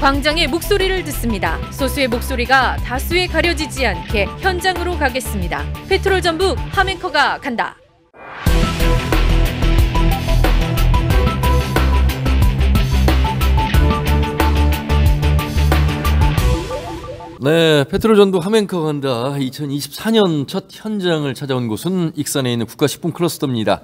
광장의 목소리를 듣습니다. 소수의 목소리가 다수에 가려지지 않게 현장으로 가겠습니다. 페트롤 전북 함앵커가 간다. 네, 페트롤 전북 함앵커가 간다. 2024년 첫 현장을 찾아온 곳은 익산에 있는 국가식품 클러스터입니다.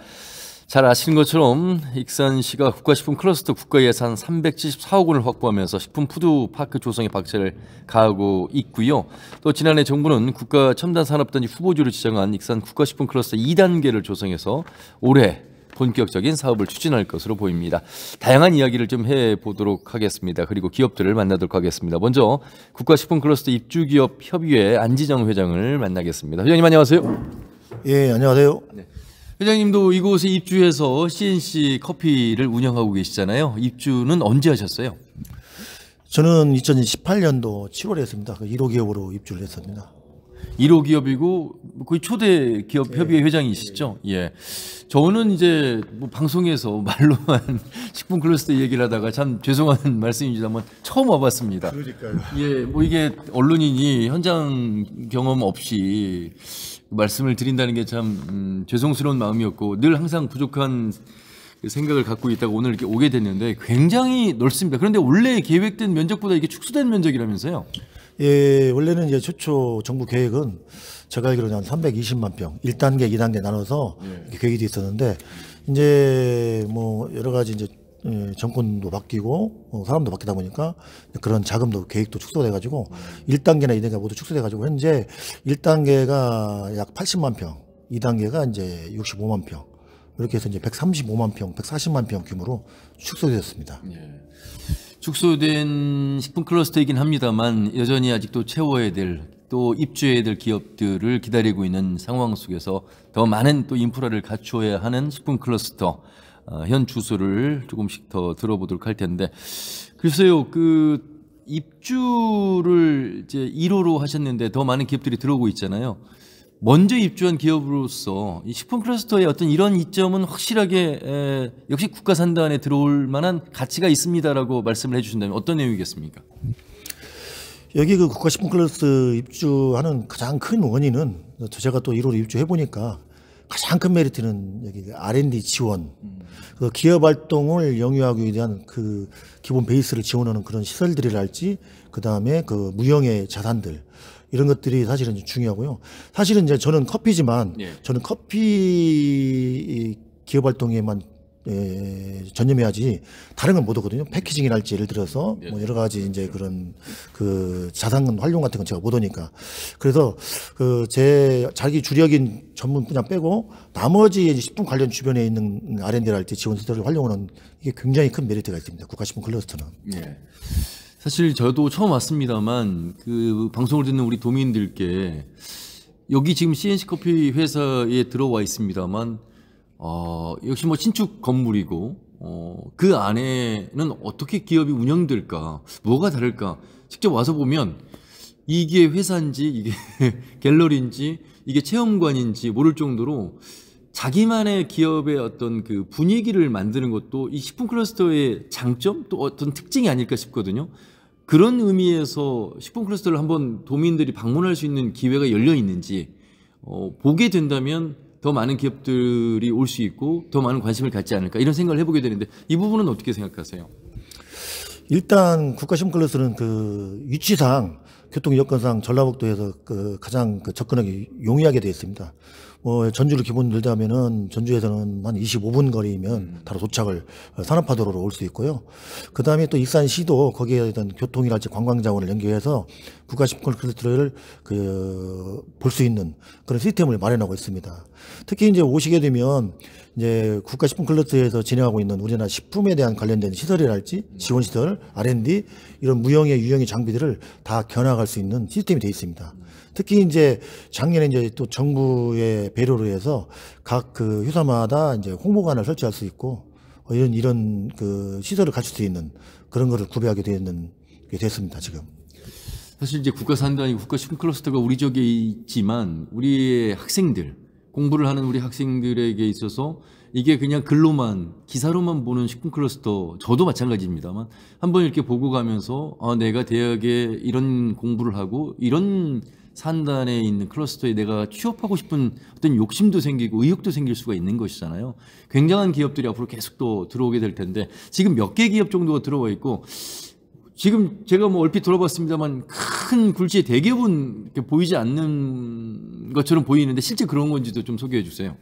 잘 아시는 것처럼 익산시가 국가식품 클러스터 국가예산 374억 원을 확보하면서 식품 푸드파크 조성에 박차를 가하고 있고요. 또 지난해 정부는 국가첨단산업단지 후보지로 지정한 익산 국가식품 클러스터 2단계를 조성해서 올해 본격적인 사업을 추진할 것으로 보입니다. 다양한 이야기를 좀 해보도록 하겠습니다. 그리고 기업들을 만나도록 하겠습니다. 먼저 국가식품 클러스터 입주기업협의회 안지정 회장을 만나겠습니다. 회장님 안녕하세요. 예, 안녕하세요. 네. 회장님도 이곳에 입주해서 CNC 커피를 운영하고 계시잖아요. 입주는 언제 하셨어요? 저는 2018년도 7월에 했습니다. 1호 기업으로 입주를 했습니다. 1호 기업이고 거의 초대 기업 협의회 회장이시죠? 예. 저는 이제 뭐 방송에서 말로만 식품 클러스터 얘기를 하다가 참 죄송한 말씀입니다만 처음 와봤습니다. 그러니까요. 예, 뭐 이게 언론인이 현장 경험 없이 말씀을 드린다는 게 참 죄송스러운 마음이었고 늘 항상 부족한 생각을 갖고 있다가 오늘 이렇게 오게 됐는데 굉장히 넓습니다. 그런데 원래 계획된 면적보다 이게 축소된 면적이라면서요? 예, 원래는 이제 최초 정부 계획은 제가 알기로는 한 320만 평, 1단계, 2단계 나눠서 이렇게 계획이 돼 있었는데 이제 뭐 여러 가지 이제 정권도 바뀌고 사람도 바뀌다 보니까 그런 자금도 계획도 축소돼 가지고 1단계나 2단계가 모두 축소돼 가지고 현재 1단계가 약 80만 평, 2단계가 이제 65만 평 이렇게 해서 이제 135만 평, 140만 평 규모로 축소되었습니다. 예. 축소된 식품 클러스터이긴 합니다만 여전히 아직도 채워야 될 또 입주해야 될 기업들을 기다리고 있는 상황 속에서 더 많은 또 인프라를 갖추어야 하는 식품 클러스터 현 주소를 조금씩 더 들어보도록 할 텐데 글쎄요 그 입주를 이제 1호로 하셨는데 더 많은 기업들이 들어오고 있잖아요. 먼저 입주한 기업으로서 이 식품 클러스터의 어떤 이런 이점은 확실하게 역시 국가산단에 들어올 만한 가치가 있습니다라고 말씀을 해주신다면 어떤 내용이겠습니까? 여기 그 국가식품 클러스터 입주하는 가장 큰 원인은 제가 또 1호로 입주해 보니까 가장 큰 메리트는 여기 R&D 지원, 그 기업 활동을 영위하기 위한 그 기본 베이스를 지원하는 그런 시설들이랄지, 그 다음에 그 무형의 자산들 이런 것들이 사실은 중요하고요. 사실은 이제 저는 커피지만 저는 커피 기업 활동에만 전념해야지 다른 건 못 하거든요. 패키징이랄지 예를 들어서 뭐 여러 가지 이제 그런 그 자산 활용 같은 건 제가 못 하니까 그래서 그 제 자기 주력인 전문 분야 빼고 나머지 식품 관련 주변에 있는 R&D랄지 지원 시설을 활용하는 이게 굉장히 큰 메리트가 있습니다. 국가식품 클러스터는. 예. 사실 저도 처음 왔습니다만 그 방송을 듣는 우리 도민들께 여기 지금 CNC 커피 회사에 들어와 있습니다만 역시 뭐 신축 건물이고 그 안에는 어떻게 기업이 운영될까 뭐가 다를까 직접 와서 보면 이게 회사인지 이게 갤러리인지 이게 체험관인지 모를 정도로 자기만의 기업의 어떤 그 분위기를 만드는 것도 이 식품 클러스터의 장점 또 어떤 특징이 아닐까 싶거든요. 그런 의미에서 식품 클러스터를 한번 도민들이 방문할 수 있는 기회가 열려 있는지 보게 된다면 더 많은 기업들이 올 수 있고 더 많은 관심을 갖지 않을까 이런 생각을 해보게 되는데 이 부분은 어떻게 생각하세요? 일단 국가식품 클러스터는 그 위치상 교통 여건상 전라북도에서 그 가장 그 접근하기 용이하게 되어 있습니다. 뭐 전주를 기본 들자면은 전주에서는 한 25분 거리면 바로 도착을 산업화도로로 올 수 있고요. 그 다음에 또 익산시도 거기에 대한 교통이랄지 관광 자원을 연계해서 국가식품 클러스터를 볼 수 있는 그런 시스템을 마련하고 있습니다. 특히 이제 오시게 되면 이제 국가식품 클러스터에서 진행하고 있는 우리나라 식품에 대한 관련된 시설이랄지 지원 시설, R&D 이런 무형의 유형의 장비들을 다 견학할 수 있는 시스템이 되어 있습니다. 특히 이제 작년에 이제 또 정부의 배려로 해서 각 그 회사마다 이제 홍보관을 설치할 수 있고 이런 그 시설을 갖출 수 있는 그런 거를 구비하게 됐습니다 지금. 사실 이제 국가산단이 국가식품 클러스터가 우리 쪽에 있지만 우리의 학생들 공부를 하는 우리 학생들에게 있어서 이게 그냥 글로만 기사로만 보는 식품 클러스터 저도 마찬가지입니다만 한번 이렇게 보고 가면서 내가 대학에 이런 공부를 하고 이런 산단에 있는 클러스터에 내가 취업하고 싶은 어떤 욕심도 생기고 의욕도 생길 수가 있는 것이잖아요. 굉장한 기업들이 앞으로 계속 또 들어오게 될 텐데 지금 몇 개 기업 정도가 들어와 있고 지금 제가 뭐 얼핏 들어봤습니다만 큰 굴지의 대기업은 이렇게 보이지 않는 것처럼 보이는데 실제 그런 건지도 좀 소개해 주세요.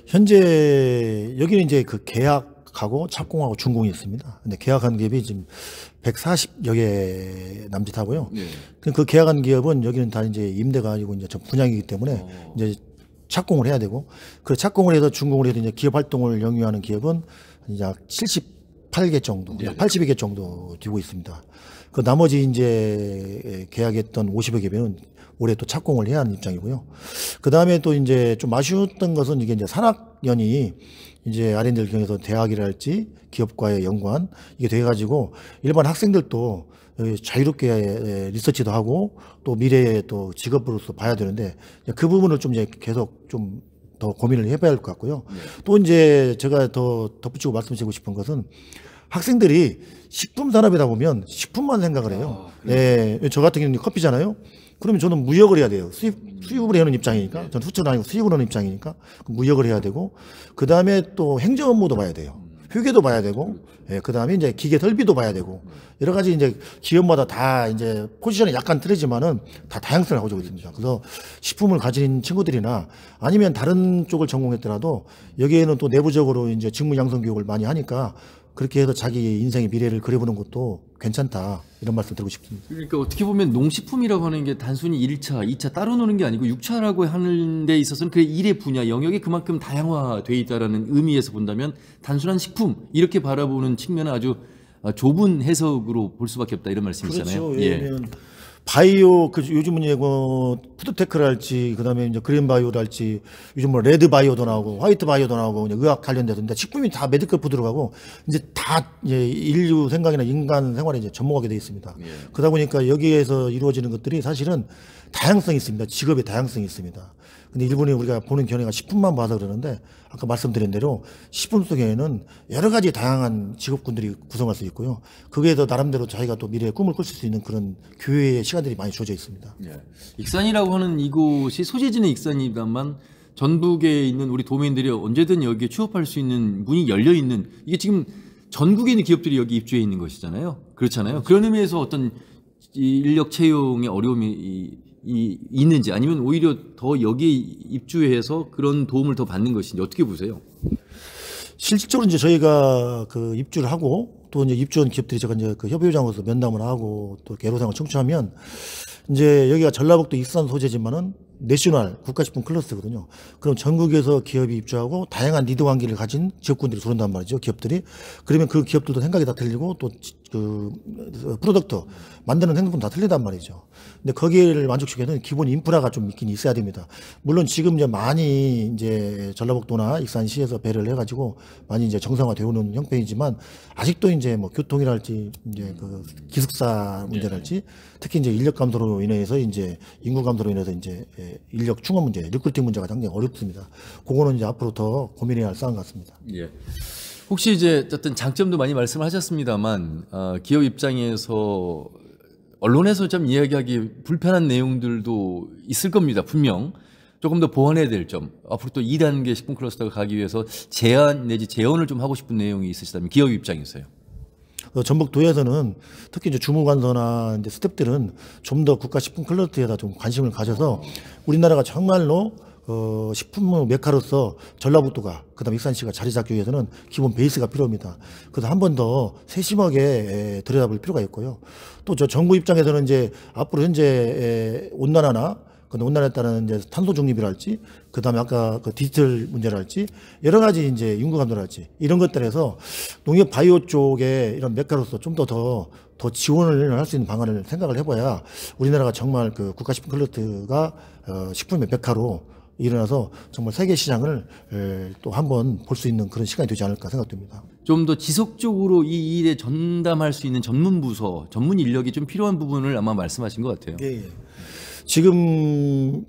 현재 여기는 이제 그 계약하고 착공하고 준공이 있습니다. 근데 계약한 기업이 지금 140여 개 남짓하고요. 네. 그 계약한 기업은 여기는 다 이제 임대가 아니고 이제 전 분양이기 때문에 이제 착공을 해야 되고 그 착공을 해서 준공을 해서 이제 기업 활동을 영위하는 기업은 이제 약 78개 정도, 네. 82개 정도 되고 있습니다. 그 나머지 이제 계약했던 50여 개는 올해 또 착공을 해야 하는 입장이고요. 그 다음에 또 이제 좀 아쉬웠던 것은 이게 이제 산학연이 이제 R&D를 경해서 대학이랄지 기업과의 연관 이게 돼가지고 일반 학생들도 자유롭게 리서치도 하고 또 미래에 또 직업으로서 봐야 되는데 그 부분을 좀 이제 계속 좀 더 고민을 해봐야 할 것 같고요. 네. 또 이제 제가 더 덧붙이고 말씀드리고 싶은 것은 학생들이 식품 산업이다 보면 식품만 생각을 해요. 예, 저 같은 경우는 커피잖아요. 그러면 저는 무역을 해야 돼요. 수입을 해야 하는 입장이니까. 저는 수출은 아니고 수입을 하는 입장이니까. 무역을 해야 되고, 그 다음에 또 행정 업무도 봐야 돼요. 회계도 봐야 되고, 예, 그 다음에 이제 기계 설비도 봐야 되고, 여러 가지 이제 기업마다 다 이제 포지션이 약간 틀리지만은 다 다양성을 가지고 있습니다. 그래서 식품을 가진 친구들이나 아니면 다른 쪽을 전공했더라도 여기에는 또 내부적으로 이제 직무 양성 교육을 많이 하니까 그렇게 해서 자기 인생의 미래를 그려보는 것도 괜찮다. 이런 말씀 드리고 싶습니다. 그러니까 어떻게 보면 농식품이라고 하는 게 단순히 1차, 2차 따로 노는 게 아니고 6차라고 하는 데 있어서는 그 일의 분야, 영역이 그만큼 다양화되어 있다는 의미에서 본다면 단순한 식품 이렇게 바라보는 측면은 아주 좁은 해석으로 볼 수밖에 없다 이런 말씀이시잖아요. 그렇죠. 왜냐하면 바이오 그 요즘은 이제 뭐 푸드테크랄지 그다음에 이제 그린 바이오랄지 요즘 뭐 레드 바이오도 나오고 화이트 바이오도 나오고 이제 의학 관련돼서 식품이 다 메디컬 푸드로 가고 이제 다 이제 인류 생각이나 인간 생활에 이제 접목하게 돼 있습니다. 예. 그러다 보니까 여기에서 이루어지는 것들이 사실은 다양성이 있습니다. 직업의 다양성이 있습니다. 근데 일본에 우리가 보는 견해가 식품만 봐서 그러는데 아까 말씀드린 대로 식품 속에는 여러 가지 다양한 직업군들이 구성할 수 있고요. 거기에서 나름대로 자기가 또 미래의 꿈을 꿀 수 있는 그런 교회의 시간들이 많이 주어져 있습니다. 예. 익산이라고 하는 이곳이 소재지는 익산이다만 전국에 있는 우리 도민들이 언제든 여기에 취업할 수 있는 문이 열려 있는 이게 지금 전국에 있는 기업들이 여기 입주해 있는 것이잖아요. 그렇잖아요. 그런 의미에서 어떤 인력 채용의 어려움이 있는지 아니면 오히려 더 여기에 입주해서 그런 도움을 더 받는 것인지 어떻게 보세요? 실질적으로 이제 저희가 그 입주를 하고 또 이제 입주한 기업들이 제가 이제 그 협의회장으로서 면담을 하고 또 개로상을 청취하면 이제 여기가 전라북도 익산 소재지만은 내셔널 국가식품 클러스거든요. 그럼 전국에서 기업이 입주하고 다양한 리드 관계를 가진 지역군들이 들어온단 말이죠. 기업들이. 그러면 그 기업들도 생각이 다 틀리고 또 그 프로덕트 만드는 행동도 다 틀리단 말이죠. 근데 거기를 만족시키기 위해서는 기본 인프라가 좀 있긴 있어야 됩니다. 물론 지금 이제 많이 이제 전라북도나 익산시에서 배려를 해가지고 많이 이제 정상화되어 오는 형편이지만 아직도 이제 뭐 교통이랄지 이제 그 기숙사 문제랄지 특히 이제 인력 감소로 인해서 이제 인구 감소로 인해서 이제 인력 충원 문제, 리크루팅 문제가 상당히 어렵습니다. 그거는 이제 앞으로 더 고민해야 할 사안 같습니다. 예. 혹시 이제 어떤 장점도 많이 말씀하셨습니다만 기업 입장에서 언론에서 좀 이야기하기 불편한 내용들도 있을 겁니다. 분명 조금 더 보완해야 될 점. 앞으로 또 2단계 식품 클러스터가 가기 위해서 제안 내지 재원을 좀 하고 싶은 내용이 있으시다면 기업 입장에서요. 전북도에서는 특히 이제 주무관서나 이제 스태프들은 좀 더 국가식품 클러스터에다 좀 관심을 가져서 우리나라가 정말로 식품 메카로서 전라북도가 그다음 익산시가 자리 잡기 위해서는 기본 베이스가 필요합니다. 그래서 한 번 더 세심하게 들여다볼 필요가 있고요. 또 저 정부 입장에서는 이제 앞으로 현재 온난화나 그 온난화에 따른 이제 탄소 중립이랄지 그다음에 아까 그 디지털 문제랄지 여러 가지 이제 인구 감소랄지 이런 것들에서 농협 바이오 쪽에 이런 메카로서 좀 더 지원을 할 수 있는 방안을 생각을 해봐야 우리나라가 정말 그 국가식품 클러스터가 식품의 메카로 일어나서 정말 세계 시장을 또 한번 볼 수 있는 그런 시간이 되지 않을까 생각됩니다. 좀 더 지속적으로 이 일에 전담할 수 있는 전문 부서, 전문 인력이 좀 필요한 부분을 아마 말씀하신 것 같아요. 예. 지금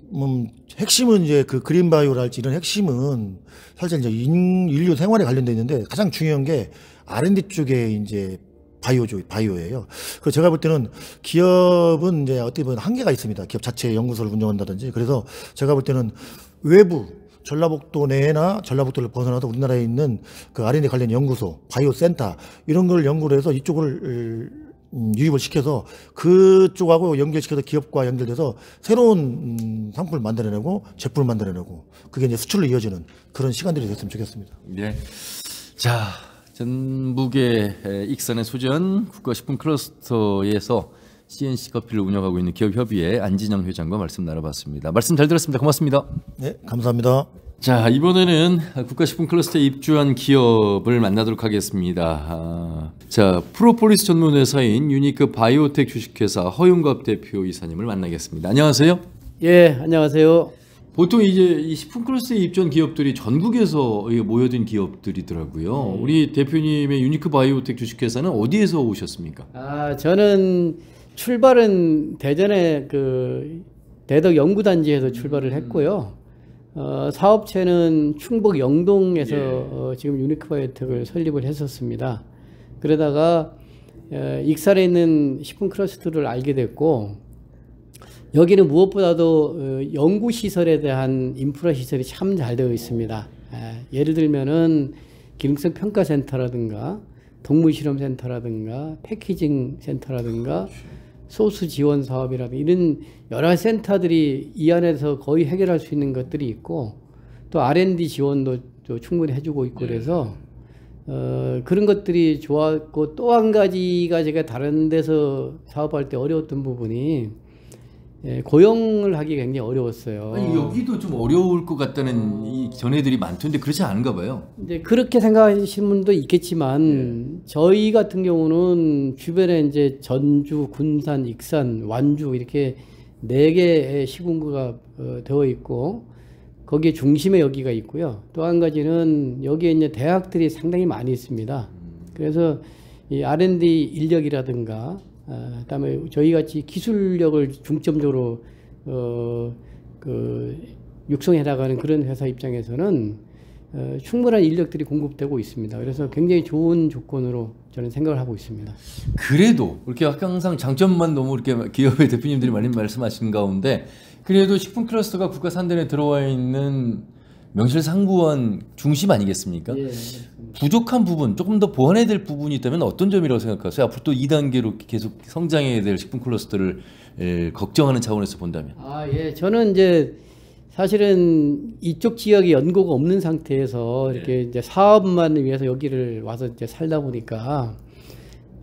핵심은 이제 그 그린바이오랄지 이런 핵심은 사실 이제 인류 생활에 관련돼 있는데 가장 중요한 게 R&D 쪽에 이제 바이오예요. 그래서 제가 볼 때는 기업은 이제 어떻게 보면 한계가 있습니다. 기업 자체 연구소를 운영한다든지. 그래서 제가 볼 때는 외부 전라북도 내나 전라북도를 벗어나서 우리나라에 있는 그 R&D 관련 연구소, 바이오 센터 이런 걸 연구를 해서 이쪽을 유입을 시켜서 그쪽하고 연결시켜서 기업과 연결돼서 새로운 상품을 만들어내고 제품을 만들어내고 그게 이제 수출로 이어지는 그런 시간들이 됐으면 좋겠습니다. 네. 자, 전북의 익산의 소전 국가식품 클러스터에서 CNC 커피를 운영하고 있는 기업협의회 안진영 회장과 말씀 나눠봤습니다. 말씀 잘 들었습니다. 고맙습니다. 네, 감사합니다. 자, 이번에는 국가식품 클러스터에 입주한 기업을 만나도록 하겠습니다. 자, 프로폴리스 전문 회사인 유니크 바이오텍 주식회사 허윤갑 대표 이사님을 만나겠습니다. 안녕하세요. 예, 안녕하세요. 보통 이제 이 식품 클러스터에 입주한 기업들이 전국에서 모여든 기업들이더라고요. 우리 대표님의 유니크 바이오텍 주식회사는 어디에서 오셨습니까? 저는 출발은 대전의 그 대덕 연구단지에서 출발을 했고요. 사업체는 충북 영동에서 지금 유니크 바이오텍을 설립을 했었습니다. 그러다가 익산에 있는 식품 클러스터를 알게 됐고, 여기는 무엇보다도 연구시설에 대한 인프라 시설이 참 잘 되어 있습니다. 예를 들면은 기능성 평가센터라든가 동물실험센터라든가 패키징 센터라든가 소스 지원 사업이라든가 이런 여러 센터들이 이 안에서 거의 해결할 수 있는 것들이 있고, 또 R&D 지원도 충분히 해주고 있고, 그래서 그런 것들이 좋았고, 또 한 가지가 제가 다른 데서 사업할 때 어려웠던 부분이 고용을 하기 굉장히 어려웠어요. 아니, 여기도 좀 어려울 것 같다는 이 전해들이 많던데 그렇지 않은가 봐요. 이제 그렇게 생각하시는 분도 있겠지만, 저희 같은 경우는 주변에 이제 전주, 군산, 익산, 완주 이렇게 4개의 시군구가 되어 있고, 거기에 중심에 여기가 있고요. 또 한 가지는 여기에 이제 대학들이 상당히 많이 있습니다. 그래서 이 R&D 인력이라든가 그다음에 저희 같이 기술력을 중점적으로 육성해 나가는 그런 회사 입장에서는 충분한 인력들이 공급되고 있습니다. 그래서 굉장히 좋은 조건으로 저는 생각을 하고 있습니다. 그래도 이렇게 항상 장점만 너무 이렇게 기업의 대표님들이 많이 말씀하시는 가운데, 그래도 식품 클러스터가 국가 산단에 들어와 있는 명실상부한 중심 아니겠습니까? 예. 부족한 부분, 조금 더 보완해야 될 부분이 있다면 어떤 점이라고 생각하세요? 앞으로 또 2단계로 계속 성장해야 될 식품 클러스터를 걱정하는 차원에서 본다면. 예. 저는 이제 사실은 이쪽 지역에 연고가 없는 상태에서 이렇게 이제 사업만 위해서 여기를 와서 이제 살다 보니까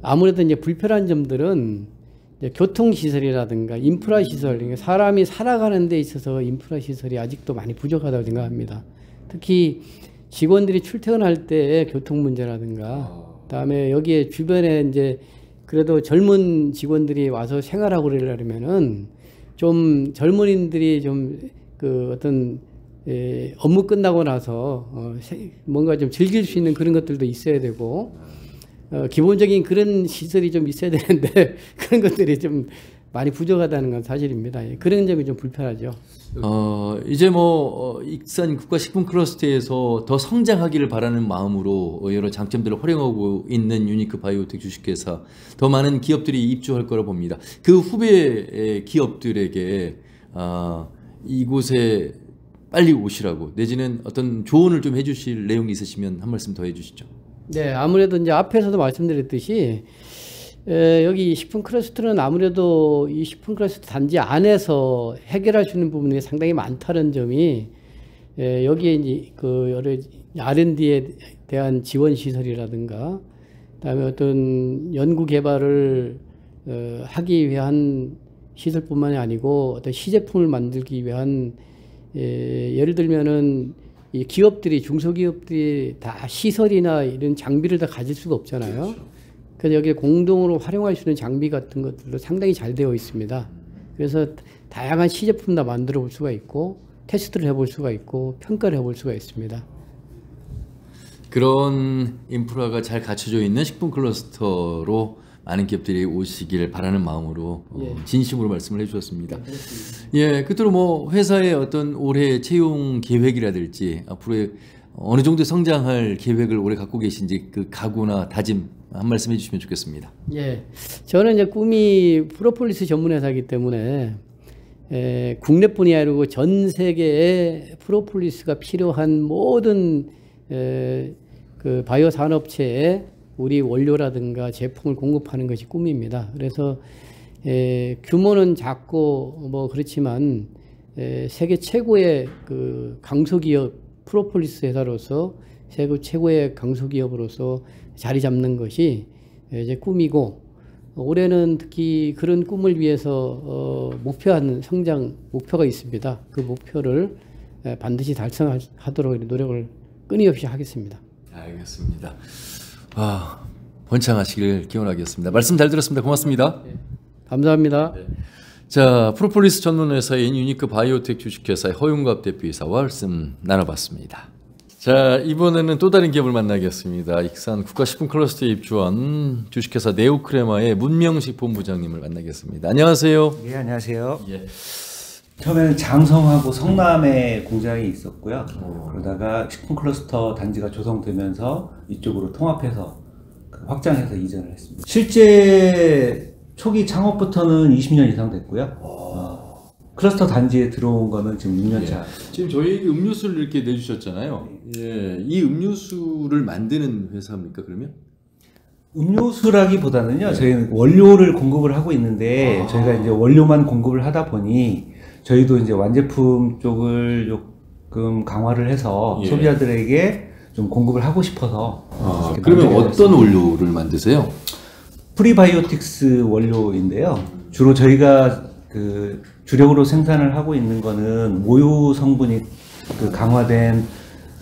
아무래도 이제 불편한 점들은 이제 교통시설이라든가 인프라시설, 그러니까 사람이 살아가는 데 있어서 인프라시설이 아직도 많이 부족하다고 생각합니다. 특히 직원들이 출퇴근할 때 교통 문제라든가, 그다음에 여기에 주변에 이제 그래도 젊은 직원들이 와서 생활하고 그러려면은 좀 젊은이들이 좀 그 어떤 업무 끝나고 나서 뭔가 좀 즐길 수 있는 그런 것들도 있어야 되고, 기본적인 그런 시설이 좀 있어야 되는데 그런 것들이 좀 많이 부족하다는 건 사실입니다. 그런 점이 좀 불편하죠. 이제 익산 국가식품 클러스터에서 더 성장하기를 바라는 마음으로 여러 장점들을 활용하고 있는 유니크 바이오텍 주식회사, 더 많은 기업들이 입주할 거라 봅니다. 그 후배 기업들에게 이곳에 빨리 오시라고, 내지는 어떤 조언을 좀 해주실 내용이 있으시면 한 말씀 더 해주시죠. 네, 아무래도 이제 앞에서도 말씀드렸듯이 여기 식품 클러스터는 아무래도 이 식품 클러스터 단지 안에서 해결할 수 있는 부분이 상당히 많다는 점이, 여기에 이제 그 여러 R&D에 대한 지원 시설이라든가, 그다음에 어떤 연구 개발을 하기 위한 시설뿐만이 아니고 어떤 시제품을 만들기 위한, 예를 들면은 이 기업들이, 중소기업들이 다 시설이나 이런 장비를 다 가질 수가 없잖아요. 그래서 여기에 공동으로 활용할 수 있는 장비 같은 것들도 상당히 잘 되어 있습니다. 그래서 다양한 시제품 다 만들어 볼 수가 있고, 테스트를 해볼 수가 있고, 평가를 해볼 수가 있습니다. 그런 인프라가 잘 갖춰져 있는 식품 클러스터로 많은 기업들이 오시길 바라는 마음으로 진심으로 말씀을 해주셨습니다. 끝으로 뭐 회사의 어떤 올해 채용 계획이라든지 앞으로의 어느 정도 성장할 계획을 올해 갖고 계신지 그 각오나 다짐 한 말씀 해주시면 좋겠습니다. 저는 이제 꿈이 프로폴리스 전문 회사이기 때문에 국내뿐이 아니고 전 세계에 프로폴리스가 필요한 모든 그 바이오 산업체에 우리 원료라든가 제품을 공급하는 것이 꿈입니다. 그래서 규모는 작고 뭐 그렇지만 세계 최고의 그 강소기업 프로폴리스 회사로서 세계 최고의 강소기업으로서 자리 잡는 것이 이제 꿈이고, 올해는 특히 그런 꿈을 위해서 목표하는 성장 목표가 있습니다. 그 목표를 반드시 달성하도록 노력을 끊임없이 하겠습니다. 알겠습니다. 번창하시길 기원하겠습니다. 말씀 잘 들었습니다. 고맙습니다. 감사합니다. 자, 프로폴리스 전문회사인 유니크 바이오텍 주식회사의 허윤갑 대표이사와 말씀 나눠봤습니다. 자, 이번에는 또 다른 기업을 만나겠습니다. 익산 국가식품 클러스터에 입주한 주식회사 네오크레마의 문명식 본부장님을 만나겠습니다. 안녕하세요. 예, 안녕하세요. 처음에는 장성하고 성남에 공장이 있었고요. 그러다가 식품 클러스터 단지가 조성되면서 이쪽으로 통합해서 확장해서 이전을 했습니다. 실제 초기 창업부터는 20년 이상 됐고요. 클러스터 단지에 들어온 거는 지금 6년 차. 지금 저희에게 음료수를 이렇게 내주셨잖아요. 이 음료수를 만드는 회사입니까, 그러면? 음료수라기보다는요, 저희는 원료를 공급을 하고 있는데, 저희가 이제 원료만 공급을 하다 보니, 저희도 이제 완제품 쪽을 조금 강화를 해서 소비자들에게 좀 공급을 하고 싶어서. 그러면 어떤 원료를 만드세요? 프리바이오틱스 원료인데요. 주로 저희가 그 주력으로 생산을 하고 있는 거는 모유 성분이 그 강화된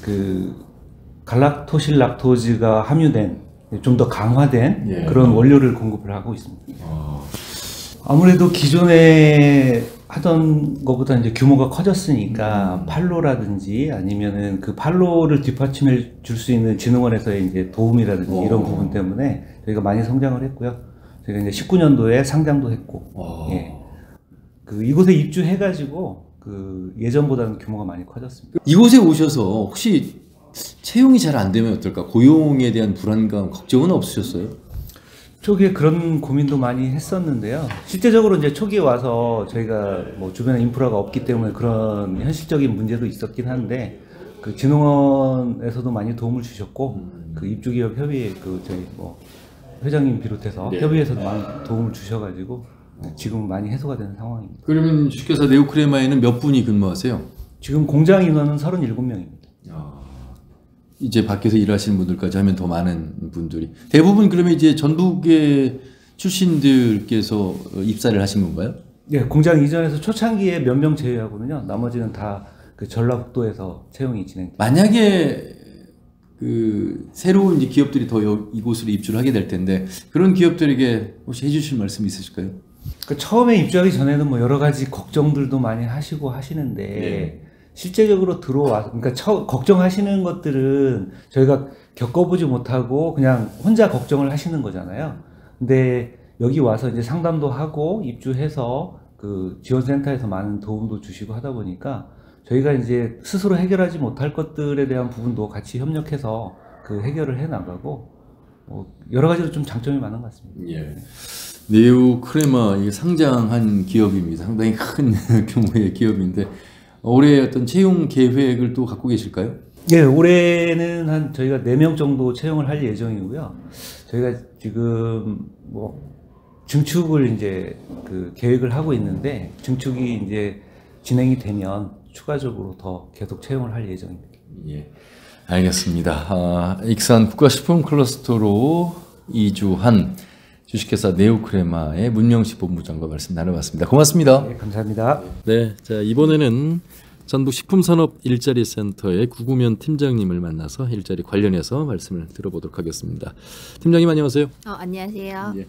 그 갈락토실 락토즈가 함유된 좀 더 강화된 그런 원료를 공급을 하고 있습니다. 아무래도 기존에 하던 것보다 이제 규모가 커졌으니까 판로라든지 아니면은 그 판로를 뒷받침해 줄 수 있는 진흥원에서의 이제 도움이라든지 이런 부분 때문에 저희가 많이 성장을 했고요. 저희가 이제 19년도에 상장도 했고, 그 이곳에 입주해가지고 그 예전보다는 규모가 많이 커졌습니다. 이곳에 오셔서 혹시 채용이 잘 안 되면 어떨까? 고용에 대한 불안감, 걱정은 없으셨어요? 초기에 그런 고민도 많이 했었는데요. 실제적으로 이제 초기에 와서 저희가 뭐 주변에 인프라가 없기 때문에 그런 현실적인 문제도 있었긴 한데, 그 진흥원에서도 많이 도움을 주셨고, 그 입주기업 협의회 그 저희 뭐 회장님 비롯해서 협의회에서도 많이 도움을 주셔가지고 지금 많이 해소가 되는 상황입니다. 그러면 주식회사 네오크레마에는 몇 분이 근무하세요? 지금 공장 인원은 37명입니다. 이제 밖에서 일하시는 분들까지 하면 더 많은 분들이. 대부분 그러면 이제 전북의 출신들께서 입사를 하신 건가요? 네, 공장 이전에서 초창기에 몇 명 제외하고는요. 나머지는 다 그 전라북도에서 채용이 진행됩니다. 만약에 그 새로운 이제 기업들이 더 이곳으로 입주를 하게 될 텐데, 그런 기업들에게 혹시 해주실 말씀 있으실까요? 그 처음에 입주하기 전에는 뭐 여러 가지 걱정들도 많이 하시고 하시는데 실제적으로 들어와서, 그러니까 걱정하시는 것들은 저희가 겪어보지 못하고 그냥 혼자 걱정을 하시는 거잖아요. 근데 여기 와서 이제 상담도 하고 입주해서 그 지원센터에서 많은 도움도 주시고 하다 보니까 저희가 이제 스스로 해결하지 못할 것들에 대한 부분도 같이 협력해서 그 해결을 해 나가고 여러 가지로 좀 장점이 많은 것 같습니다. 네오크레마 이게 상장한 기업입니다. 상당히 큰 규모의 기업인데 올해 어떤 채용 계획을 또 갖고 계실까요? 예, 올해는 한 저희가 4명 정도 채용을 할 예정이고요. 저희가 지금 뭐 증축을 이제 그 계획을 하고 있는데 증축이 이제 진행이 되면 추가적으로 더 계속 채용을 할 예정입니다. 알겠습니다. 익산 국가식품 클러스터로 이주한 주식회사 네오크레마의 문명식 본부장과 말씀 나눠봤습니다. 고맙습니다. 네, 감사합니다. 네, 자 이번에는 전북 식품산업 일자리센터의 구구면 팀장님을 만나서 일자리 관련해서 말씀을 들어보도록 하겠습니다. 팀장님 안녕하세요. 안녕하세요. 예.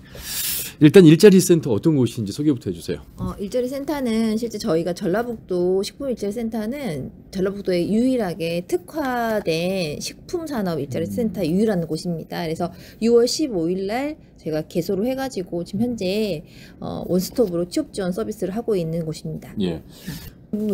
일단 일자리센터 어떤 곳인지 소개부터 해주세요. 일자리센터는 실제 저희가 전라북도 식품일자리센터는 전라북도에 유일하게 특화된 식품산업 일자리센터 유일한 곳입니다. 그래서 6월 15일 날 제가 개소를 해가지고 지금 현재 원스톱으로 취업 지원 서비스를 하고 있는 곳입니다. 예.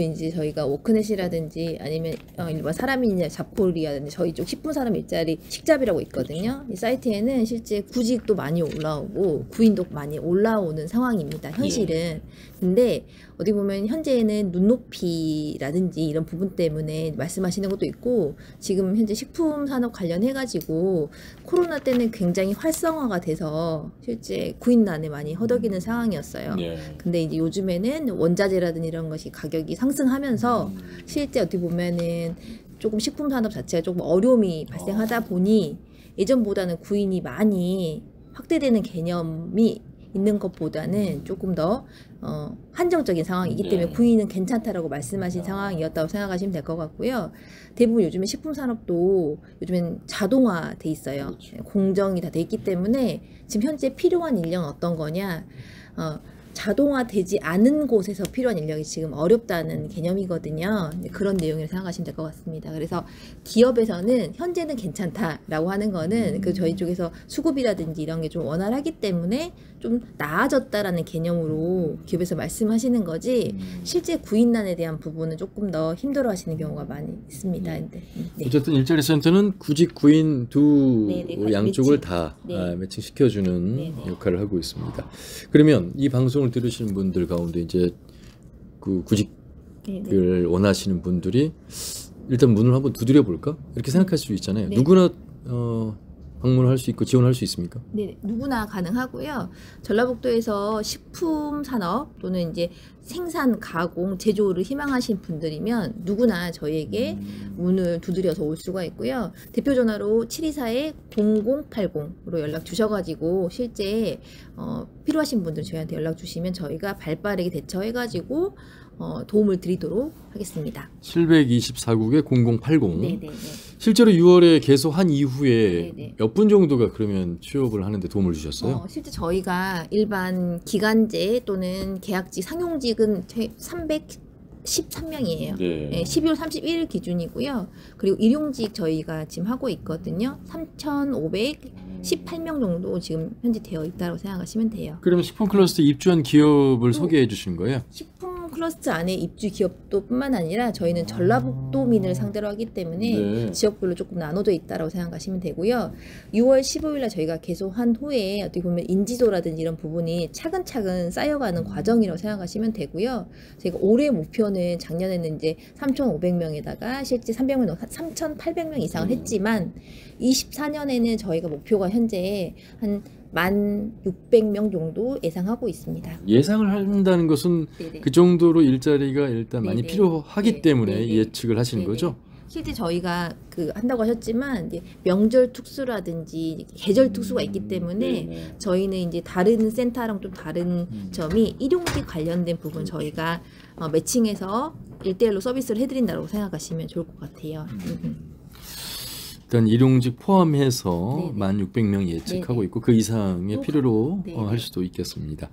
이제 저희가 워크넷이라든지 아니면 일반 사람이냐 잡콜이라든지 저희 쪽 식품산업 일자리 식잡이라고 있거든요. 이 사이트에는 실제 구직도 많이 올라오고 구인도 많이 올라오는 상황입니다. 현실은. 근데 어디 보면 현재는 눈높이라든지 이런 부분 때문에 말씀하시는 것도 있고 지금 현재 식품산업 관련해가지고 코로나 때는 굉장히 활성화가 돼서 실제 구인난에 많이 허덕이는 상황이었어요. 근데 이제 요즘에는 원자재라든지 이런 것이 가격이 상승하면서 실제 어떻게 보면은 조금 식품산업 자체가 조금 어려움이 발생하다 보니 예전보다는 구인이 많이 확대되는 개념이 있는 것보다는 조금 더 한정적인 상황이기 때문에 구인은 괜찮다라고 말씀하신 상황이었다고 생각하시면 될 것 같고요. 대부분 요즘에 식품산업도 요즘엔 자동화돼 있어요. 공정이 다 돼 있기 때문에 지금 현재 필요한 인력은 어떤 거냐 자동화되지 않은 곳에서 필요한 인력이 지금 어렵다는 개념이거든요. 그런 내용을 생각하시면 될 것 같습니다. 그래서 기업에서는 현재는 괜찮다라고 하는 거는 그 저희 쪽에서 수급이라든지 이런 게 좀 원활하기 때문에 좀 나아졌다라는 개념으로 기업에서 말씀하시는 거지 실제 구인난에 대한 부분은 조금 더 힘들어하시는 경우가 많이 있습니다. 네. 어쨌든 일자리센터는 구직 구인 두 양쪽을 매칭. 다 매칭시켜주는 역할을 하고 있습니다. 그러면 이 방송을 들으시는 분들 가운데 이제 그 구직을 원하시는 분들이 일단 문을 한번 두드려 볼까 이렇게 생각할 수 있잖아요. 누구나 방문할 수 있고 지원할 수 있습니까? 네, 누구나 가능하고요. 전라북도에서 식품 산업 또는 이제 생산, 가공, 제조를 희망하신 분들이면 누구나 저희에게 문을 두드려서 올 수가 있고요. 대표 전화로 724-0080으로 연락 주셔가지고 실제 필요하신 분들 저희한테 연락 주시면 저희가 발빠르게 대처해가지고 도움을 드리도록 하겠습니다. 724국에 0080. 네네네. 실제로 6월에 개소한 이후에 몇 분 정도가 그러면 취업을 하는데 도움을 주셨어요? 실제 저희가 일반 기간제 또는 계약직 상용직은 313명이에요. 네, 12월 31일 기준이고요. 그리고 일용직 저희가 지금 하고 있거든요. 3,518명 정도 지금 현재 되어 있다고 생각하시면 돼요. 그러면 식품 클러스터 입주한 기업을 소개해 주신 거예요? 식품 클러스터 안에 입주 기업도 뿐만 아니라 저희는 전라북도민을 상대로 하기 때문에 지역별로 조금 나눠져 있다고 생각하시면 되고요. 6월 15일 날 저희가 개소한 후에 어떻게 보면 인지도라든지 이런 부분이 차근차근 쌓여가는 과정이라고 생각하시면 되고요. 저희가 올해 목표는 작년에는 이제 3,500명에다가 실제 3,800명 이상을 했지만 24년에는 저희가 목표가 현재 한 1,600명 정도 예상하고 있습니다. 예상을 한다는 것은 그 정도로 일자리가 일단 많이 필요하기 때문에 예측을 하시는 거죠? 실제 저희가 한다고 하셨지만 이제 명절 특수라든지 계절 특수가 있기 때문에 저희는 이제 다른 센터랑 좀 다른 점이 일용직 관련된 부분 저희가 매칭해서 1대1로 서비스를 해드린다고 생각하시면 좋을 것 같아요. 일단 일용직 포함해서 1,600명 예측하고 있고 그 이상의 필요로 할 수도 있겠습니다.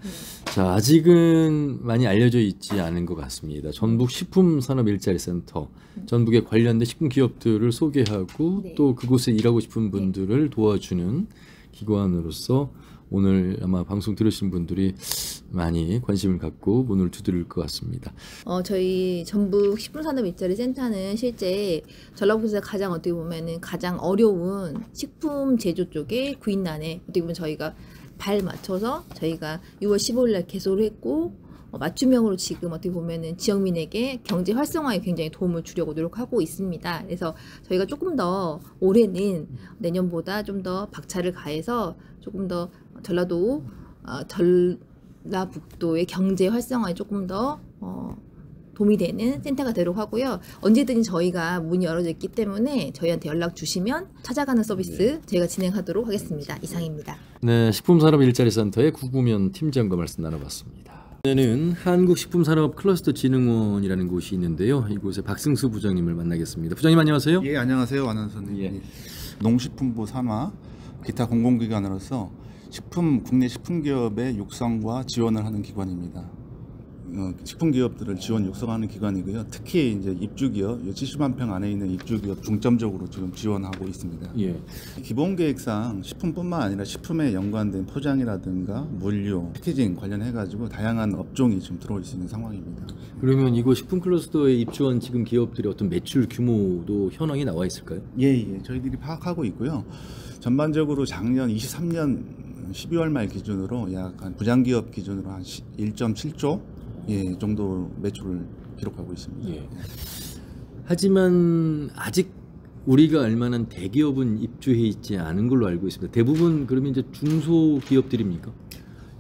자, 아직은 많이 알려져 있지 않은 것 같습니다. 전북 식품산업일자리센터, 전북에 관련된 식품 기업들을 소개하고 또 그곳에 일하고 싶은 분들을 도와주는 기관으로서 오늘 아마 방송 들으신 분들이 많이 관심을 갖고 문을 두드릴 것 같습니다. 저희 전북 식품산업일자리센터는 실제 전라북도에서 가장 어떻게 보면은 가장 어려운 식품 제조 쪽에 구인난에 어떻게 보면 저희가 발 맞춰서 저희가 6월 15일 날 개소를 했고 맞춤형으로 지금 어떻게 보면은 지역민에게 경제 활성화에 굉장히 도움을 주려고 노력하고 있습니다. 그래서 저희가 조금 더 올해는 내년보다 좀 더 박차를 가해서 조금 더 전라북도의 경제 활성화에 조금 더 도움이 되는 센터가 되도록 하고요. 언제든지 저희가 문이 열어져 있기 때문에 저희한테 연락 주시면 찾아가는 서비스 저희가 진행하도록 하겠습니다. 이상입니다. 네, 식품산업일자리센터의 구구면 팀장과 말씀 나눠봤습니다. 는 한국식품산업클러스터진흥원이라는 곳이 있는데요. 이곳에 박승수 부장님을 만나겠습니다. 부장님 안녕하세요. 예, 안녕하세요. 안원선님. 예. 농식품부 산하 기타 공공기관으로서 국내 식품기업의 육성과 지원을 하는 기관입니다. 식품기업들을 지원 육성하는 기관이고요. 특히 이제 입주기업, 70만 평 안에 있는 입주기업 중점적으로 지금 지원하고 있습니다. 예. 기본계획상 식품뿐만 아니라 식품에 연관된 포장이라든가 물류, 패키징 관련해가지고 다양한 업종이 지금 들어올 수 있는 상황입니다. 그러면 이곳 식품클러스터에 입주한 지금 기업들의 어떤 매출 규모도 현황이 나와 있을까요? 예. 저희들이 파악하고 있고요. 전반적으로 작년 23년 12월 말 기준으로 약 한 부장기업 기준으로 한 1.7조 정도 매출을 기록하고 있습니다. 예. 하지만 아직 우리가 알만한 대기업은 입주해 있지 않은 걸로 알고 있습니다. 대부분 그러면 이제 중소기업들입니까?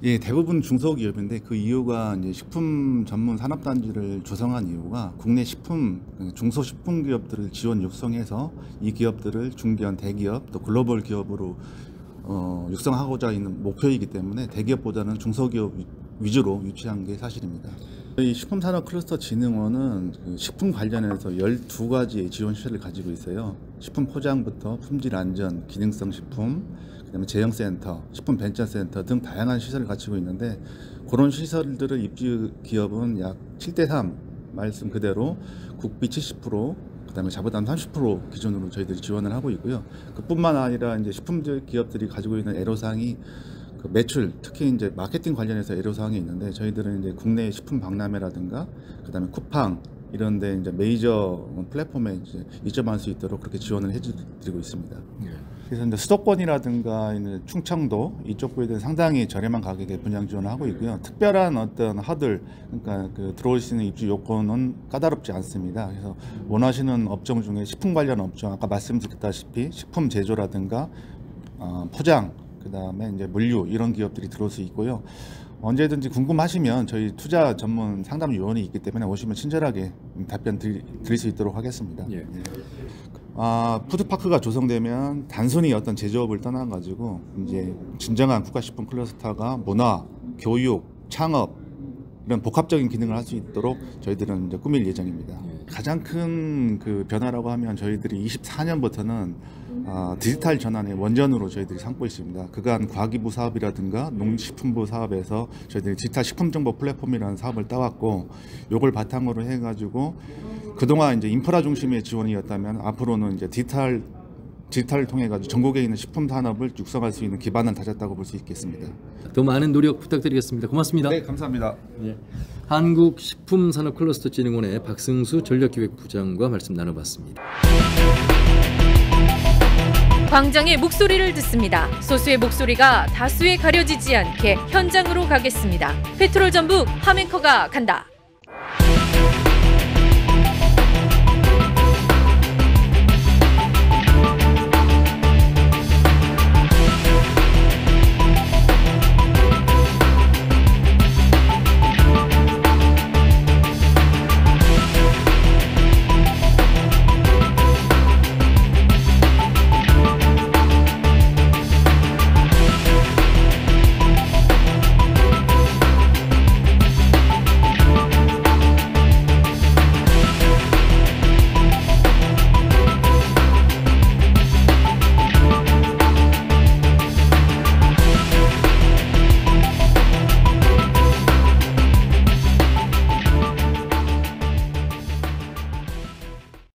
예, 대부분 중소기업인데 그 이유가 이제 식품 전문 산업단지를 조성한 이유가 국내 중소식품기업들을 지원 육성해서 이 기업들을 중견 대기업 또 글로벌 기업으로 육성하고자 있는 목표이기 때문에 대기업보다는 중소기업 위주로 유치한 게 사실입니다. 저희 식품산업클러스터진흥원은 식품 관련해서 12가지의 지원 시설을 가지고 있어요. 식품 포장부터 품질 안전, 기능성 식품, 그다음에 제형센터, 식품벤처센터 등 다양한 시설을 갖추고 있는데 그런 시설들을 입주 기업은 약 7대3 말씀 그대로 국비 70%, 그다음에 자부담 30% 기준으로 저희들이 지원을 하고 있고요. 그뿐만 아니라 이제 식품 기업들이 가지고 있는 애로사항이 그 매출, 특히 이제 마케팅 관련해서 애로사항이 있는데 저희들은 이제 국내 식품 박람회라든가 그다음에 쿠팡 이런데 이제 메이저 플랫폼에 이제 입점할 수 있도록 그렇게 지원을 해드리고 있습니다. 그래서 이제 수도권이라든가 충청도 이쪽 부에는 상당히 저렴한 가격에 분양 지원을 하고 있고요. 특별한 어떤 허들, 그러니까 그 들어올 수 있는 입주 요건은 까다롭지 않습니다. 그래서 원하시는 업종 중에 식품 관련 업종, 아까 말씀드렸다시피 식품 제조라든가 포장, 그다음에 이제 물류 이런 기업들이 들어올 수 있고요. 언제든지 궁금하시면 저희 투자 전문 상담 요원이 있기 때문에 오시면 친절하게 답변 드릴 수 있도록 하겠습니다. 예. 푸드파크가 조성되면 단순히 어떤 제조업을 떠나 가지고 이제 진정한 국가식품 클러스터가 문화, 교육, 창업 이런 복합적인 기능을 할 수 있도록 저희들은 이제 꾸밀 예정입니다. 가장 큰 그 변화라고 하면 저희들이 24년부터는 디지털 전환의 원전으로 저희들이 삼고 있습니다. 그간 과기부 사업이라든가 농식품부 사업에서 저희들이 디지털 식품정보 플랫폼이라는 사업을 따왔고 요걸 바탕으로 해가지고 그동안 이제 인프라 중심의 지원이었다면 앞으로는 이제 디지털을 통해 가지고 전국에 있는 식품 산업을 육성할 수 있는 기반을 다졌다고 볼 수 있겠습니다. 더 많은 노력 부탁드리겠습니다. 고맙습니다. 네, 감사합니다. 한국식품산업클러스터진흥원의 박승수 전략기획부장과 말씀 나눠봤습니다. 광장의 목소리를 듣습니다. 소수의 목소리가 다수에 가려지지 않게 현장으로 가겠습니다. 페트롤 전북 함앵커가 간다.